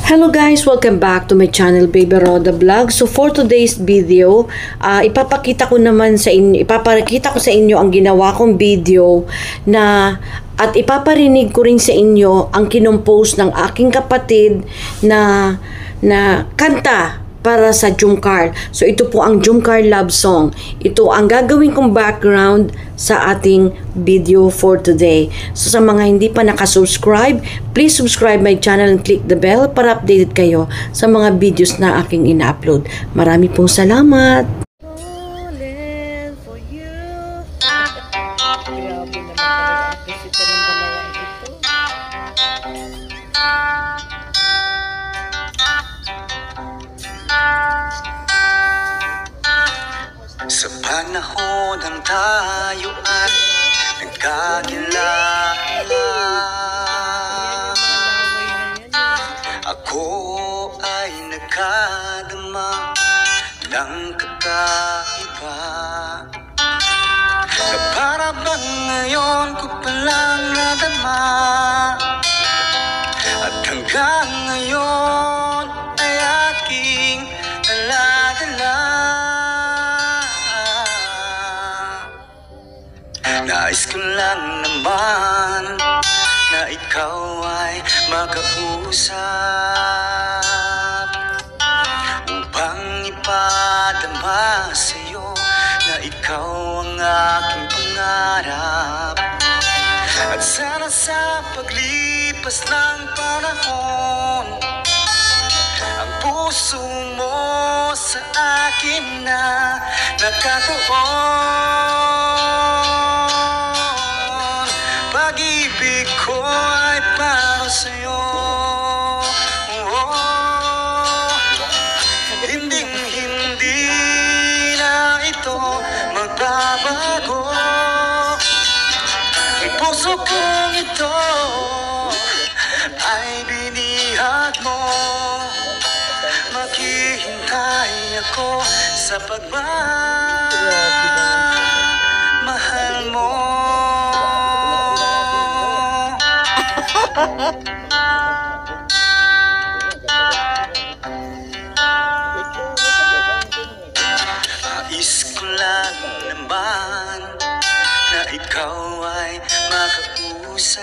Hello guys, welcome back to my channel Baby Roda Vlog. So for today's video, ipapakita ko sa inyo ang ginawa kong video na at ipaparinig ko rin sa inyo ang kinompose ng aking kapatid na kanta para sa Jungkar. So ito po ang Jungkar love song. Ito ang gagawin kong background sa ating video for today. So sa mga hindi pa nakasubscribe, please subscribe my channel and click the bell para updated kayo sa mga videos na aking ina-upload. Marami pong salamat! Sa panahon ng tayo ay nagkakilala, ako ay nagkadama ng kakaiba, na para bang ngayon ko palang nadama, at hanggang ngayon ay aking naladala. Nais ko lang naman na ikaw ay makausap, upang ipadama sa'yo na ikaw ang aking pangarap. At sana sa paglipas ng panahon, ang puso mo sa akin na nakatuon. Pag-ibig ko ay para sa'yo, hinding-hindi na ito magbabago. Ang puso kong ito ay binihag mo. Maghihintay ako sa pagmamahal mo. Nais ko lang naman na ikaw ay makausap,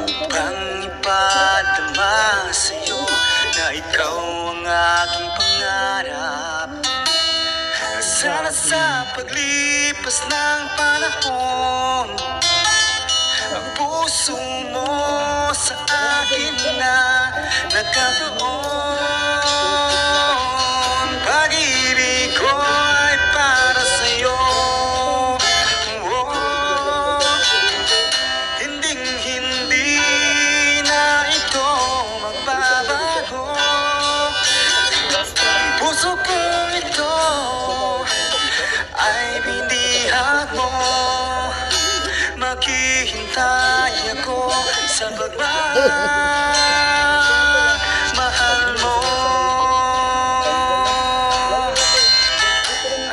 upang ipadama sa'yo na ikaw ang aking pangarap. Sana sa paglipas ng panahon, ang puso mo sa akin na nagkatuon. Pag-ibig ko ay para sa'yo, hinding-hindi na ito magbabago. Ang puso ko ito ay binihag mo. Maghihintay ako sa pagmamahal mo.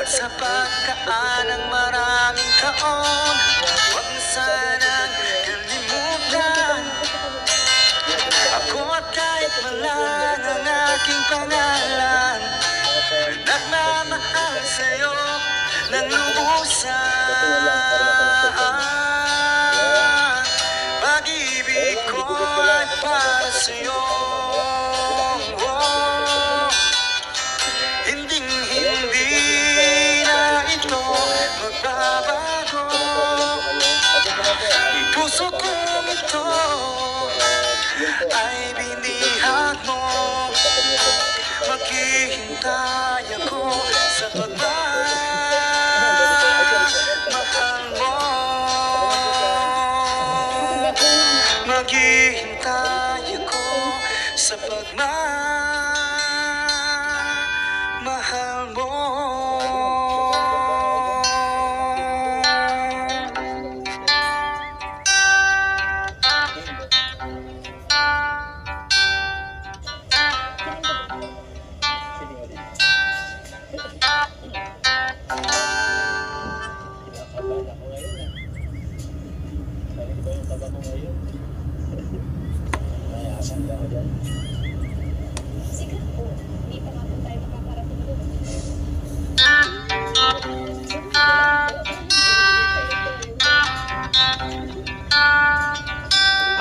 At sa pagkaan ng maraming taon, huwag na sanang kalimutan ako, at kahit malang ang aking pangalan, nagmamahal sa'yo ng lubusan. Pag-ibig ko ay para sa'yo, hinding-hindi na ito magbabago. Ang puso kong ito ay binihag mo. Maghihintay ako sa pagmamahal mo. Maghihintay ako sa pagmamahal mo. Sige po, hindi pa nga po tayo makakarating doon.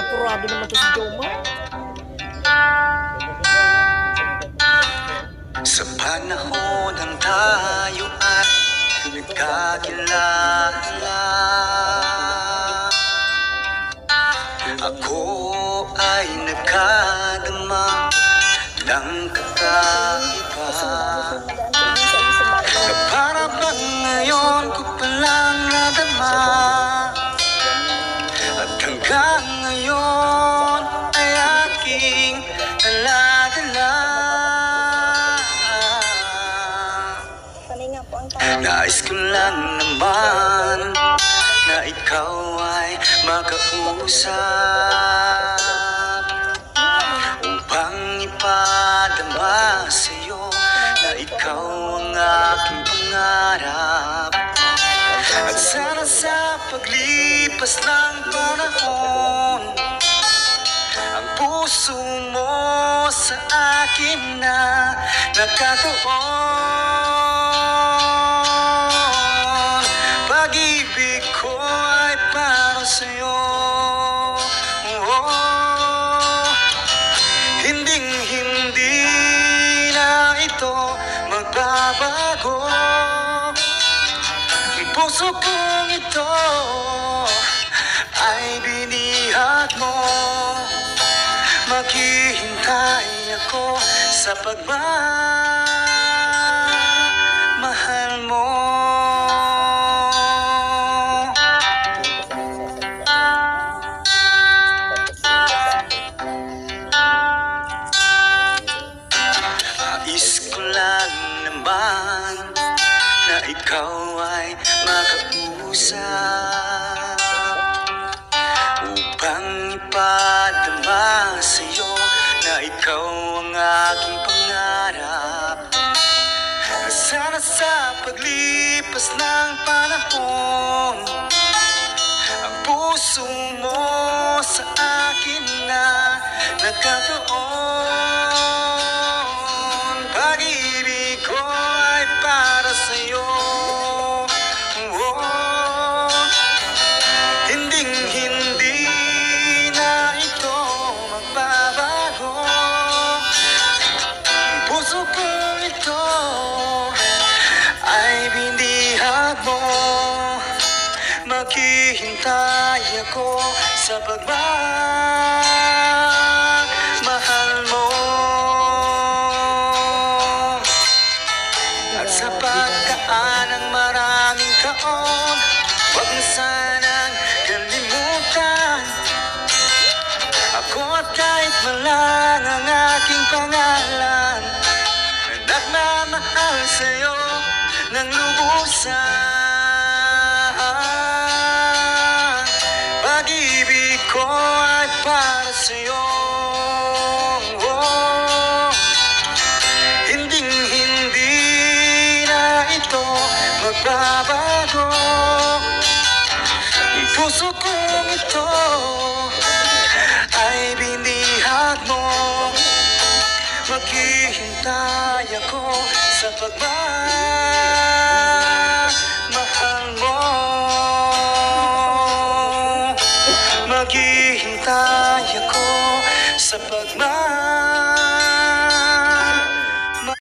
Apurado naman to si Jomar. Sa panahon ng tayo ay nagkakilala, ako ay nagkadama ng kakaiba. Na para bang ngayon ko palang nadama, at hanggang ngayon ay aking aladala. Sanay nga po ang tayo. Nais ko lang naman na ikaw ay makausap, upang ipadama sa'yo na ikaw ang aking pangarap. At sana sa paglipas ng panahon, ang puso mo sa akin na nakatuon. Pag-ibig ko ay para sa'yo. Hinding-hindi na ito magbabago. Ang puso kong ito ay binihag mo. Maghihintay ako sa pagmamahal mo. Nais ko lang naman na ikaw ay makausap, upang ipadama sa'yo na ikaw ang aking pangarap. Sana sa paglipas ng panahon, ang puso mo sa akin na nagkatuon. Pag-ibig ko ay para sa'yo. Hinding-hindi na ito magbabago. Ang puso ko ito ay binihag mo. Maghihintay ako sa pagmamahal mo. At sa pagkaan ng maraming taon, huwag mo sanang kalimutan ako, at kahit malang ang aking pangalan, nagmamahal sa'yo ng lubusan. Pag-ibig ko ay para sa'yo. Hinding-hindi na ito magbabago. Ang puso kong ito ay binihag mo. Maghihintay ako sa pagmamahal mo. Maghihintay ako